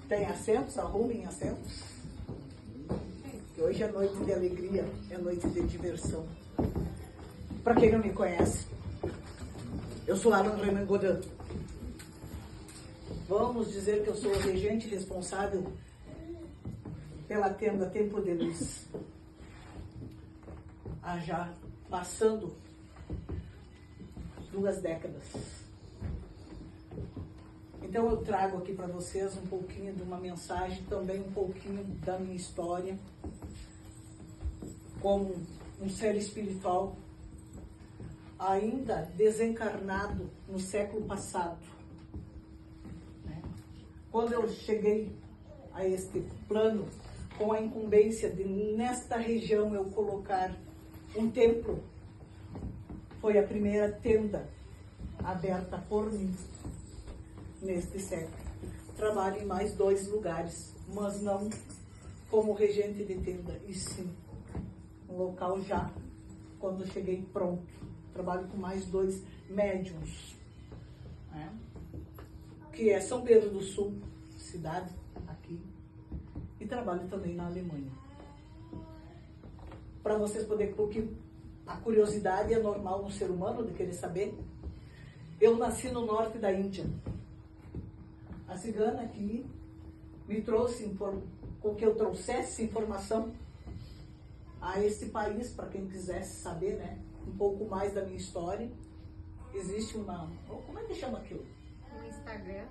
Tem assentos? Arrumem assentos. Que hoje é noite de alegria, é noite de diversão. Para quem não me conhece, eu sou Alan Raymond Godin. Vamos dizer que eu sou o regente responsável pela tenda Tempo de Luz. Já passando 2 décadas. Então eu trago aqui para vocês um pouquinho de uma mensagem, também um pouquinho da minha história, como um ser espiritual, ainda desencarnado no século passado. Quando eu cheguei a este plano, com a incumbência de nesta região eu colocar um templo, foi a primeira tenda aberta por mim neste século. Trabalho em mais 2 lugares, mas não como regente de tenda, e sim um local já, quando eu cheguei pronto. Trabalho com mais 2 médiums, que é São Pedro do Sul, cidade aqui, e trabalho também na Alemanha. Para vocês poderem, porque a curiosidade é normal no ser humano de querer saber. Eu nasci no norte da Índia. A cigana aqui me trouxe, com que eu trouxesse informação a esse país, para quem quisesse saber, né, um pouco mais da minha história. Existe uma... Como é que chama aquilo? No Instagram,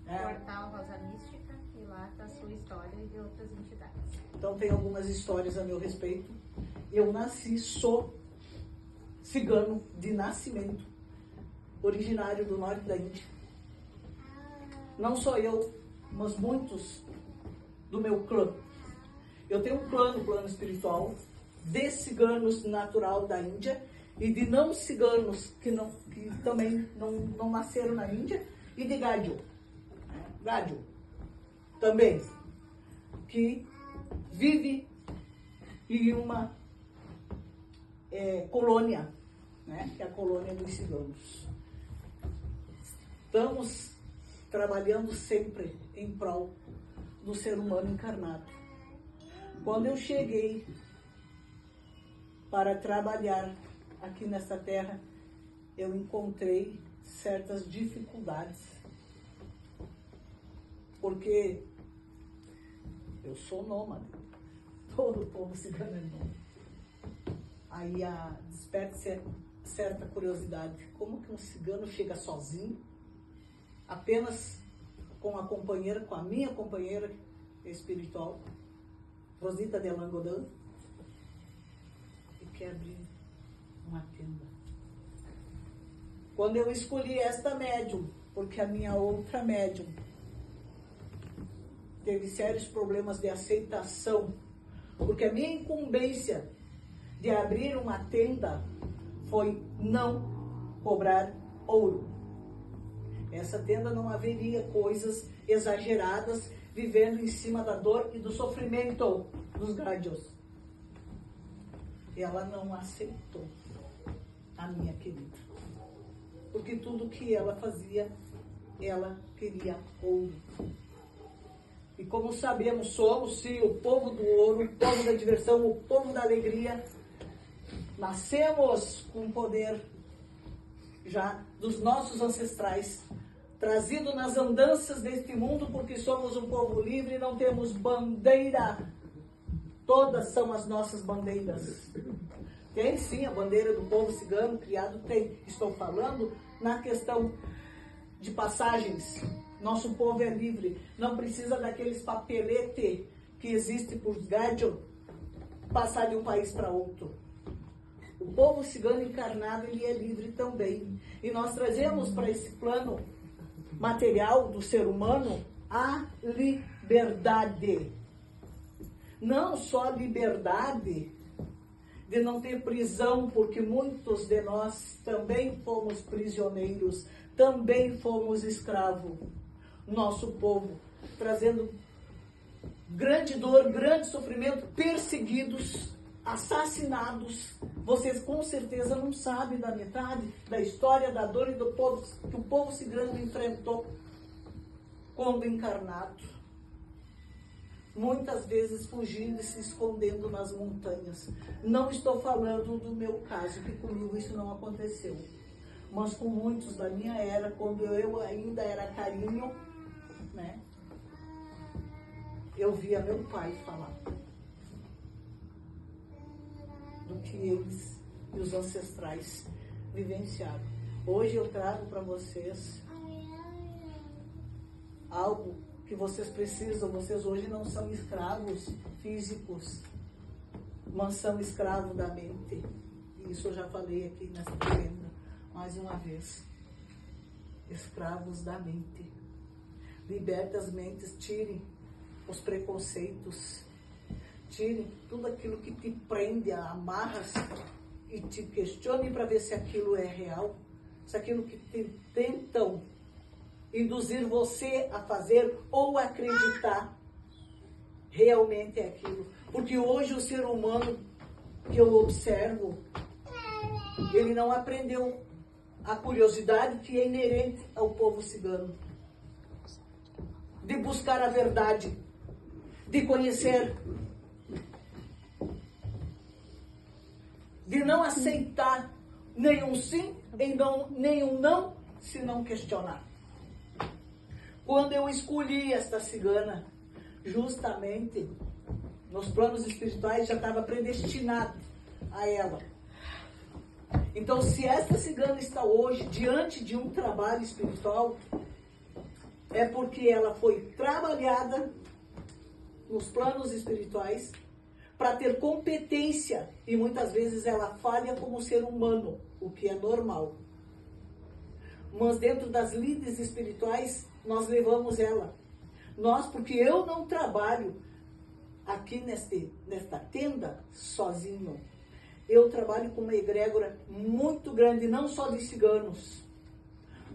Portal Rosa Mística, e lá está a sua história e de outras entidades. Então tem algumas histórias a meu respeito. Eu nasci, sou cigano de nascimento, originário do norte da Índia. Não só eu, mas muitos do meu clã. Eu tenho um plano espiritual de ciganos natural da Índia e de não ciganos que também não nasceram na Índia, e de Gádio também, que vive em uma colônia, né, que é a colônia dos ciganos. Estamos trabalhando sempre em prol do ser humano encarnado. Quando eu cheguei para trabalhar aqui nesta terra, eu encontrei certas dificuldades, porque eu sou nômade, todo povo cigano é nômade. Aí desperta certa curiosidade, como que um cigano chega sozinho, apenas com a minha companheira espiritual, Rosita de Alan Godin, e quer abrir uma tenda. Quando eu escolhi esta médium, porque a minha outra médium teve sérios problemas de aceitação, porque a minha incumbência de abrir uma tenda foi não cobrar ouro. Essa tenda não haveria coisas exageradas, vivendo em cima da dor e do sofrimento dos gádios. Ela não aceitou, a minha querida, porque tudo que ela fazia, ela queria ouro. E como sabemos, somos sim o povo do ouro, o povo da diversão, o povo da alegria. Nascemos com o poder já dos nossos ancestrais, trazido nas andanças deste mundo, porque somos um povo livre, não temos bandeira. Todas são as nossas bandeiras. Tem sim a bandeira do povo cigano criado, tem. Estou falando na questão de passagens. Nosso povo é livre, não precisa daqueles papelete que existe por gádio passar de um país para outro. O povo cigano encarnado, ele é livre também. E nós trazemos para esse plano material do ser humano a liberdade. Não só liberdade de não ter prisão, porque muitos de nós também fomos prisioneiros, também fomos escravos. Nosso povo trazendo grande dor, grande sofrimento, perseguidos, assassinados. Vocês com certeza não sabem da metade da história da dor e do povo que o povo cigano enfrentou quando encarnado. muitas vezes fugindo e se escondendo nas montanhas. Não estou falando do meu caso, que comigo isso não aconteceu. Mas com muitos da minha era, quando eu ainda era carinho, né? Eu via meu pai falar do que eles e os ancestrais vivenciaram. Hoje eu trago para vocês algo que vocês precisam. Vocês hoje não são escravos físicos, mas são escravos da mente. Isso eu já falei aqui nessa tenda mais uma vez. Escravos da mente. Liberte as mentes, tirem os preconceitos, tirem tudo aquilo que te prende, amarras e te questione para ver se aquilo é real, se aquilo que tentam induzir você a fazer ou acreditar realmente é aquilo. Porque hoje o ser humano que eu observo, ele não aprendeu a curiosidade que é inerente ao povo cigano, de buscar a verdade, de conhecer, de não aceitar nenhum sim e nenhum não, se não questionar. Quando eu escolhi esta cigana, justamente nos planos espirituais já estava predestinado a ela. Então, se esta cigana está hoje diante de um trabalho espiritual, é porque ela foi trabalhada nos planos espirituais para ter competência, e muitas vezes ela falha como ser humano, o que é normal. Mas dentro das lides espirituais, nós levamos ela. Nós, porque eu não trabalho aqui nesta tenda sozinho. Eu trabalho com uma egrégora muito grande, não só de ciganos,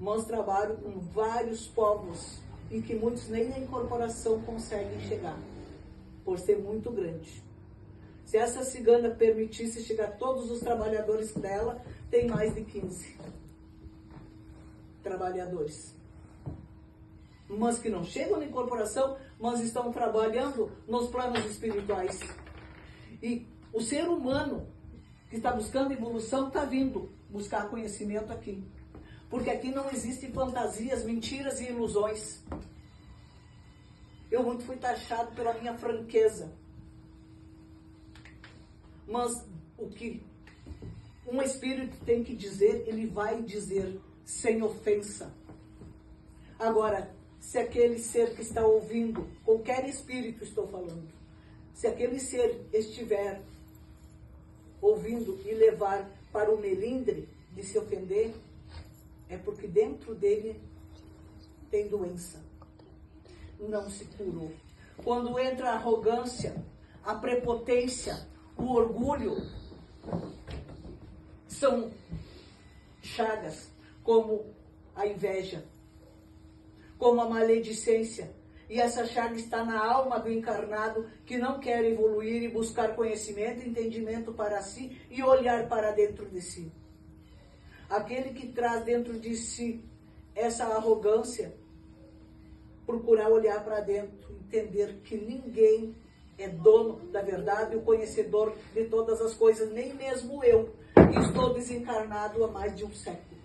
mas trabalho com vários povos, em que muitos nem na incorporação conseguem chegar, por ser muito grande. Se essa cigana permitisse chegar todos os trabalhadores dela, tem mais de 15 trabalhadores. Mas que não chegam na incorporação, mas estão trabalhando nos planos espirituais. E o ser humano que está buscando evolução está vindo buscar conhecimento aqui. Porque aqui não existem fantasias, mentiras e ilusões. Eu muito fui taxado pela minha franqueza. Mas o que um espírito tem que dizer, ele vai dizer sem ofensa. Agora, se aquele ser que está ouvindo, qualquer espírito estou falando, se aquele ser estiver ouvindo e levar para o melindre de se ofender, é porque dentro dele tem doença. Não se curou. Quando entra a arrogância, a prepotência, o orgulho, são chagas como a inveja, como a maledicência. E essa chaga está na alma do encarnado que não quer evoluir e buscar conhecimento e entendimento para si e olhar para dentro de si. Aquele que traz dentro de si essa arrogância, procurar olhar para dentro, entender que ninguém é dono da verdade, o conhecedor de todas as coisas, nem mesmo eu, que estou desencarnado há mais de um século.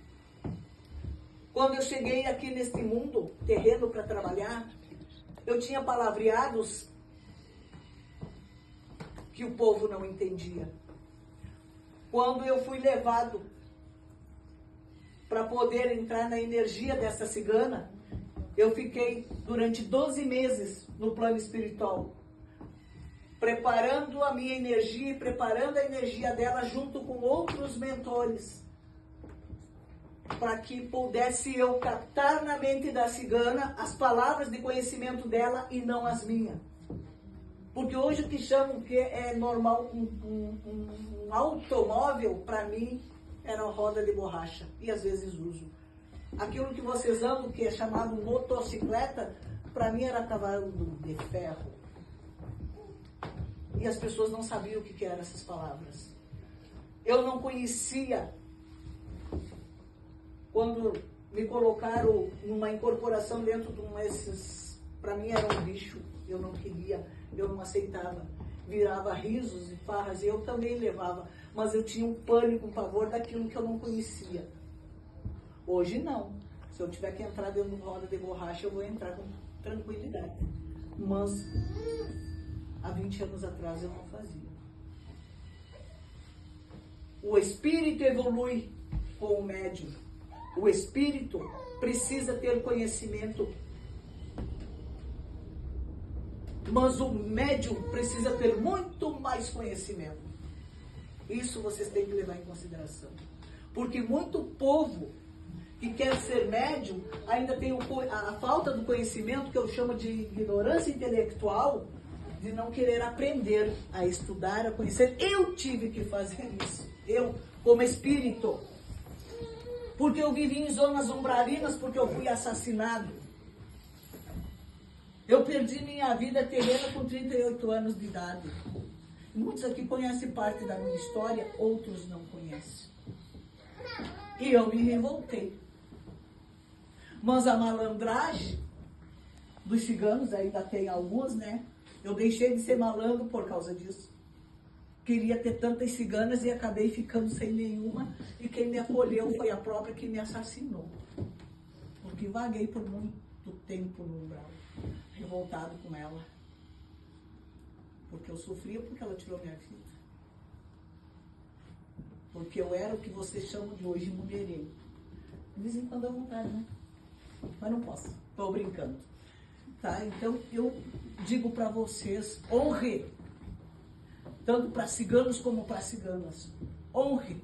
Quando eu cheguei aqui neste mundo terreno para trabalhar, eu tinha palavreados que o povo não entendia. Quando eu fui levado para poder entrar na energia dessa cigana, eu fiquei durante 12 meses no plano espiritual, preparando a minha energia e preparando a energia dela junto com outros mentores, para que pudesse eu captar na mente da cigana as palavras de conhecimento dela e não as minhas. Porque hoje o que chamam que é normal, um automóvel, para mim, era uma roda de borracha, e às vezes uso. Aquilo que vocês amam, que é chamado motocicleta, para mim era cavalo de ferro. E as pessoas não sabiam o que eram essas palavras. Eu não conhecia. Quando me colocaram numa incorporação dentro de um desses, para mim era um bicho, eu não queria. eu não aceitava. Virava risos e farras, e eu também levava. Mas eu tinha um pânico, um pavor daquilo que eu não conhecia. Hoje não. Se eu tiver que entrar dentro de uma roda de borracha, eu vou entrar com tranquilidade. Mas há 20 anos atrás eu não fazia. O espírito evolui com o médium. O espírito precisa ter conhecimento. Mas o médium precisa ter muito mais conhecimento. Isso vocês têm que levar em consideração. Porque muito povo que quer ser médium ainda tem a falta do conhecimento, que eu chamo de ignorância intelectual, de não querer aprender a estudar, a conhecer. Eu tive que fazer isso. Eu, como espírito. Porque eu vivi em zonas umbralinas, porque eu fui assassinado. Eu perdi minha vida terrena com 38 anos de idade. Muitos aqui conhecem parte da minha história, outros não conhecem. E eu me revoltei. Mas a malandragem dos ciganos, ainda tem alguns, né? Eu deixei de ser malandro por causa disso. Queria ter tantas ciganas e acabei ficando sem nenhuma. E quem me acolheu foi a própria que me assassinou. Porque vaguei por muito tempo no umbral, revoltado com ela. Porque eu sofria porque ela tirou minha vida. Porque eu era o que vocês chamam de hoje mulherengo. De vez em quando à vontade, né? Mas não posso. Estou brincando. Tá? Então eu digo para vocês, honre. Tanto para ciganos como para ciganas. Honre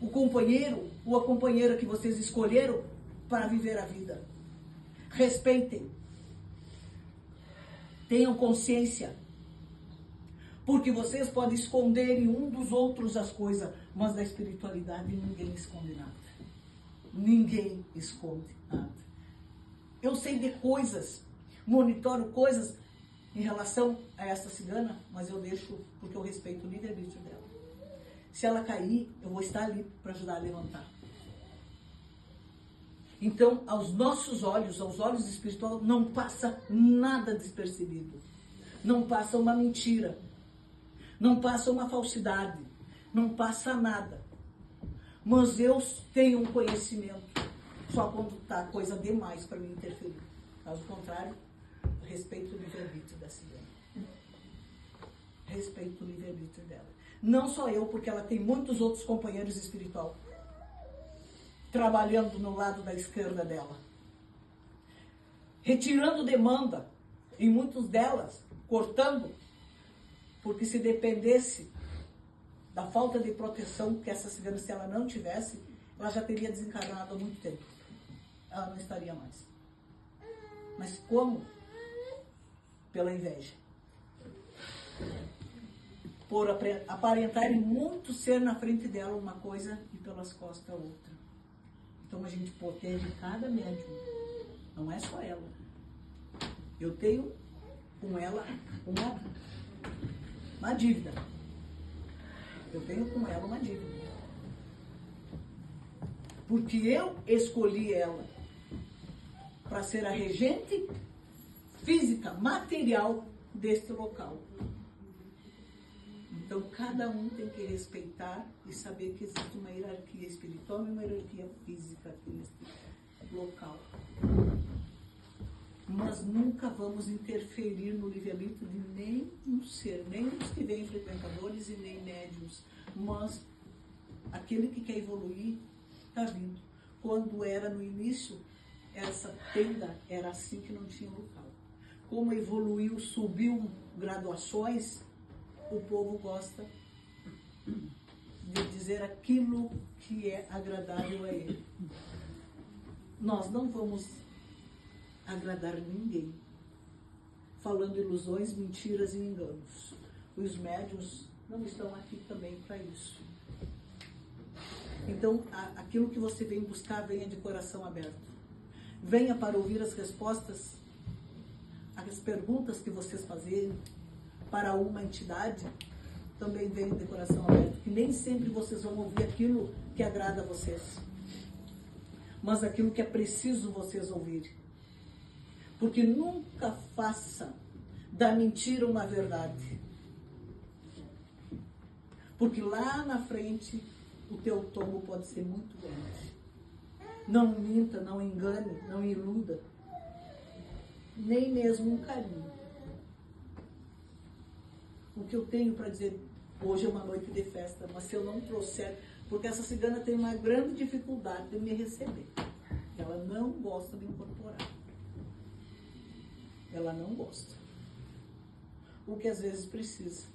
o companheiro ou a companheira que vocês escolheram para viver a vida. Respeitem. Tenham consciência. Porque vocês podem esconder em um dos outros as coisas, mas da espiritualidade ninguém esconde nada. Ninguém esconde nada. Eu sei de coisas, monitoro coisas em relação a essa cigana, mas eu deixo porque eu respeito o livre-arbítrio dela. Se ela cair, eu vou estar ali para ajudar a levantar. Então, aos nossos olhos, aos olhos espirituais, não passa nada despercebido. Não passa uma mentira. Não passa uma falsidade. Não passa nada. Mas eu tenho um conhecimento. Só quando está coisa demais para me interferir. Caso contrário, respeito o livre-arbítrio da cigana. Respeito o livre-arbítrio dela. Não só eu, porque ela tem muitos outros companheiros espirituais trabalhando no lado da esquerda dela. Retirando demanda, e muitos delas cortando, porque se dependesse da falta de proteção que essa cigana, se ela não tivesse, ela já teria desencarnado há muito tempo. Ela não estaria mais. Mas como? Pela inveja. Por aparentarem muito ser na frente dela uma coisa e pelas costas outra. Então a gente protege cada médium. Não é só ela. Eu tenho com ela uma dívida. Eu tenho com ela uma dívida. Porque eu escolhi ela para ser a regente física, material deste local. Então, cada um tem que respeitar e saber que existe uma hierarquia espiritual e uma hierarquia física aqui nesse local. Mas nunca vamos interferir no livre-arbítrio de nenhum ser, nem os que vêm frequentadores e nem médiuns. Mas aquele que quer evoluir está vindo. Quando era no início, essa tenda era assim que não tinha local. Como evoluiu, subiu graduações, o povo gosta de dizer aquilo que é agradável a ele. Nós não vamos agradar ninguém, falando ilusões, mentiras e enganos. Os médiuns não estão aqui também para isso. Então, aquilo que você vem buscar, venha de coração aberto. Venha para ouvir as respostas, as perguntas que vocês fazerem para uma entidade, também venha de coração aberto. Que nem sempre vocês vão ouvir aquilo que agrada a vocês, mas aquilo que é preciso vocês ouvirem. Porque nunca faça da mentira uma verdade. Porque lá na frente, o teu tombo pode ser muito grande. Não minta, não engane, não iluda. Nem mesmo um carinho. O que eu tenho para dizer, hoje é uma noite de festa, mas se eu não trouxer, porque essa cigana tem uma grande dificuldade de me receber. Ela não gosta de incorporar. Ela não gosta. O que às vezes precisa.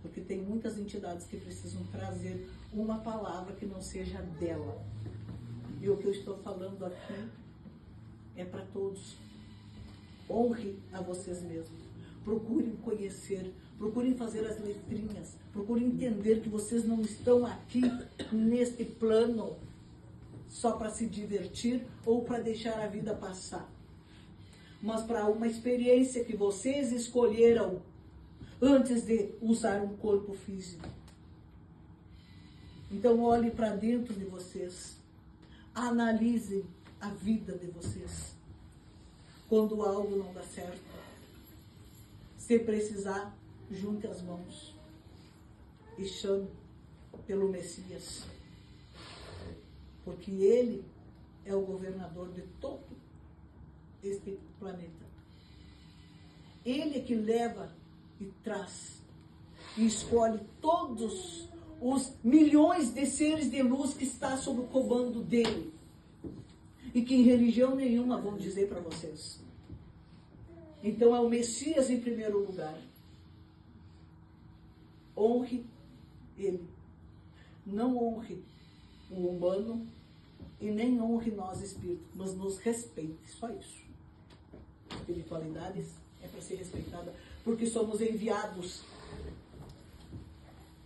Porque tem muitas entidades que precisam trazer uma palavra que não seja dela. E o que eu estou falando aqui é para todos. Honre a vocês mesmos. Procurem conhecer, procurem fazer as letrinhas, procurem entender que vocês não estão aqui neste plano só para se divertir ou para deixar a vida passar, mas para uma experiência que vocês escolheram antes de usar um corpo físico. Então olhem para dentro de vocês, analisem a vida de vocês. Quando algo não dá certo, se precisar, junte as mãos e chame pelo Messias. Porque ele é o governador de todo este planeta. Ele é que leva e traz e escolhe todos os milhões de seres de luz que está sob o comando dele. E que em religião nenhuma vão dizer para vocês. Então é o Messias em primeiro lugar. Honre ele. Não honre o humano e nem honre nós espíritos, mas nos respeite. Só isso. Espiritualidade é para ser respeitada, porque somos enviados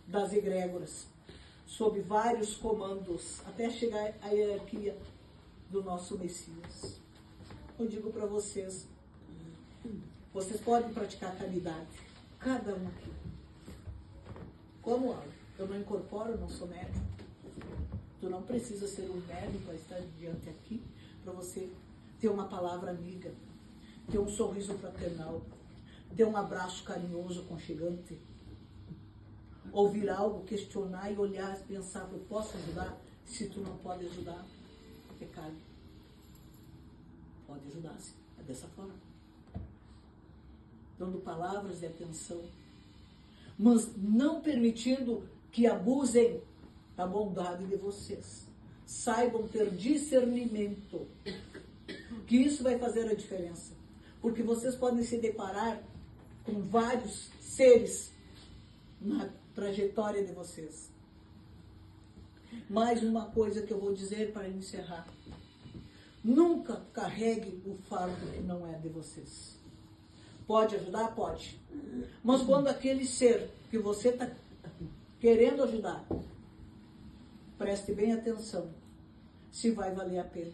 das egrégoras, sob vários comandos, até chegar à hierarquia do nosso Messias. Eu digo para vocês, vocês podem praticar caridade, cada um aqui. Como eu não incorporo, não sou médium. Tu não precisa ser um médium para estar diante aqui, para você ter uma palavra amiga, ter um sorriso fraternal, ter um abraço carinhoso, aconchegante, ouvir algo, questionar e olhar, pensar, eu posso ajudar? Se tu não pode ajudar, é pecado. Pode ajudar, sim. É dessa forma. Dando palavras de atenção, mas não permitindo que abusem da bondade de vocês. Saibam ter discernimento, que isso vai fazer a diferença. Porque vocês podem se deparar com vários seres na trajetória de vocês. Mais uma coisa que eu vou dizer para encerrar. Nunca carregue o fardo que não é de vocês. Pode ajudar? Pode. Mas quando aquele ser que você está querendo ajudar, preste bem atenção se vai valer a pena.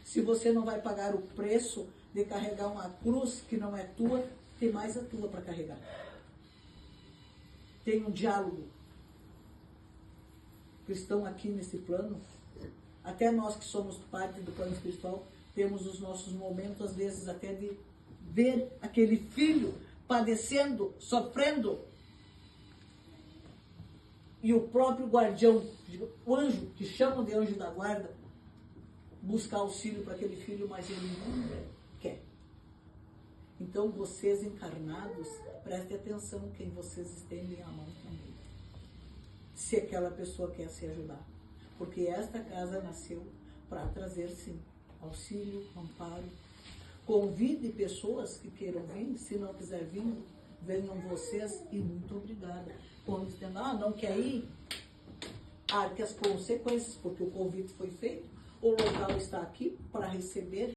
Se você não vai pagar o preço de carregar uma cruz que não é tua, tem mais a tua para carregar. Tem um diálogo. Cristão aqui nesse plano, até nós que somos parte do plano espiritual, temos os nossos momentos, às vezes até de ver aquele filho padecendo, sofrendo, e o próprio guardião, o anjo, que chamam de anjo da guarda, buscar auxílio para aquele filho, mas ele não quer. Então vocês encarnados, prestem atenção quem vocês estendem a mão também. Se aquela pessoa quer se ajudar. Porque esta casa nasceu para trazer, sim, auxílio, amparo. Convide pessoas que queiram vir, se não quiser vir, venham vocês e muito obrigada. Quando dizendo, não quer ir, arque as consequências, porque o convite foi feito, o local está aqui para receber